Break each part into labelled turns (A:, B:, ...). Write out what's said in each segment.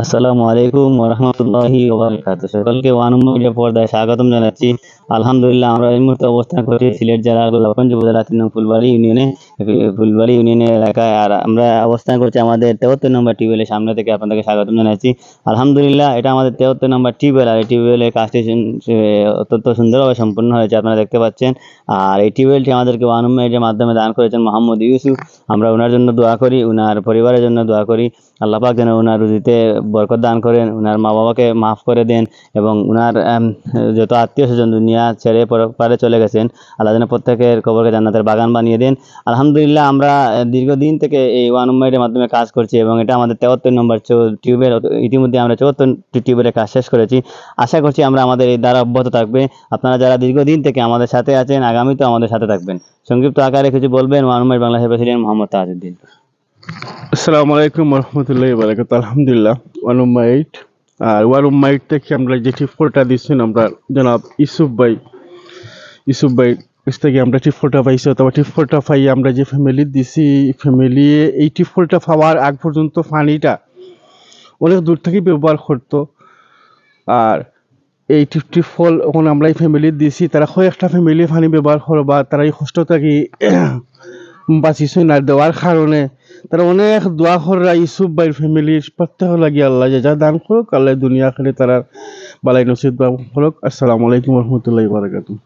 A: আসসালামু আলাইকুম ওয়া রাহমাতুল্লাহি ওয়া বারাকাতুহু। সকলকে ওয়ানুম্মা মিডিয়া পর্দায় স্বাগতম জানাচ্ছি। আলহামদুলিল্লাহ, আমরা এই মুহূর্তে অবস্থান করছি সিলেট জেলার গোলাপগঞ্জ উপজেলা ৩ নং ফুলবাড়ি ইউনিয়নের এলাকায়। আর আমরা অবস্থান করছি আমাদের ৭৩ নম্বর টিউবওয়েলের সামনে থেকে। আপনাদেরকে স্বাগতম জানাচ্ছি। আলহামদুলিল্লাহ, এটা আমাদের ৭৩ নম্বর টিউবওয়েল। আর এই টিউবওয়েলের কাজটি অত্যন্ত সুন্দরভাবে সম্পূর্ণ হয়েছে, আপনারা দেখতে পাচ্ছেন। আর এই টিউবওয়েলটি আমাদেরকে ওয়ানুম্মা মিডিয়ার মাধ্যমে দান করেছেন মোহাম্মদ ইউসুফ। আমরা ওনার জন্য দোয়া করি, ওনার পরিবারের জন্য দোয়া করি। আল্লাহ পাক যেন ওনার রুজিতে বরকত দান করেন, ওনার মা বাবাকে মাফ করে দেন, এবং ওনার যত আত্মীয় স্বজন দুনিয়া ছেড়ে পরপারে চলে গেছেন, আল্লাহ যেন প্রত্যেকের কবরকে জান্নাতের বাগান বানিয়ে দেন। আলহামদুলিল্লাহ, আমরা দীর্ঘদিন থেকে এই ওয়ান উম্মাইটের মাধ্যমে কাজ করছি, এবং এটা আমাদের ৭৩ নম্বর টিউবের। ইতিমধ্যে আমরা ৭৪টি টিউবের কাজ শেষ করেছি। আশা করছি আমরা আমাদের এই দ্বারা অব্যাহত থাকবে। আপনারা যারা দীর্ঘদিন থেকে আমাদের সাথে আছেন, আগামীতেও আমাদের সাথে থাকবেন। সংক্ষিপ্ত আকারে কিছু বলবেন ওয়ান উম্মাইট বাংলাদেশের প্রেসিডেন্ট মোহাম্মদ তাজউদ্দিন।
B: আসসালামু আলাইকুম রহমতুল্লাহি বারাকাত। আলহামদুলিল্লাহ, ওয়ান উম্মা এইট। আর ওয়ান উম্মা এইট থেকে আমরা যে টিপফোরটা দিচ্ছেন, আমরা জনাব ইউসুফ ভাই কাছ থেকে আমরা টিপফোরটা পাইছি, অথবা টিপফোরটা পাই আমরা যে ফ্যামিলি দিছি, ফ্যামিলি এই টিপফোরটা পাওয়ার আগ পর্যন্ত পানিটা অনেক দূর থেকে ব্যবহার করতো। আর এই টিপফল এখন আমরা এই ফ্যামিলি দিছি, তারা কয়েকটা ফ্যামিলি পানি ব্যবহার করবা, তারা এই কষ্ট থাকি বাঁচিছে না দেওয়ার কারণে তারা অনেক দোয়া করা। ইউসুফ ভাইয়ের ফ্যামিলির প্রত্যেক লাগি আল্লাহ যা দান করুক, আল্লাহ দুনিয়া খেলে তারা বালাই নসিব করুক। আসসালামু আলাইকুম রহমতুল্লাহি বারাকাতুহু।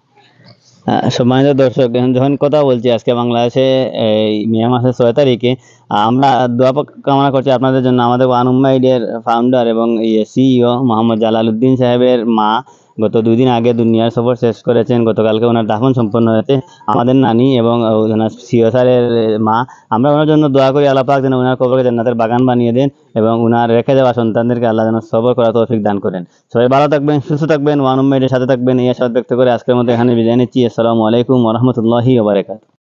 A: সম্মানিত দর্শক, যখন কথা বলছি আজকে বাংলাদেশে এই মে মাসের ৬ তারিখে, আমরা দোয়া কামনা করছি আপনাদের জন্য। আমাদের ওয়ান উম্মা মিডিয়ার ফাউন্ডার এবং সিইও মোহাম্মদ জালালউদ্দিন সাহেবের মা গত ২ দিন আগে দুনিয়ার সফর শেষ করেছেন। গতকালকে ওনার দাফন সম্পন্ন হয়েছে। আমাদের নানি এবং ওনার সিইও স্যারের মা, আমরা ওনার জন্য দোয়া করি আল্লাহ পাক যেন ওনার কবরকে জান্নাতের বাগান বানিয়ে দেন, এবং ওনার রেখে যাওয়া সন্তানদেরকে আল্লাহ যেন সবর করার তৌফিক দান করেন। সবাই ভালো থাকবেন, সুস্থ থাকবেন, ওয়ান উম্মা মিডিয়ার সাথে থাকবেন, এই আশা ব্যক্ত করে আজকের মতো এখানে বিদায় নিচ্ছি। আসসালামু আলাইকুম ওয়া রাহমাতুল্লাহি ওয়া বারাকাতুহু।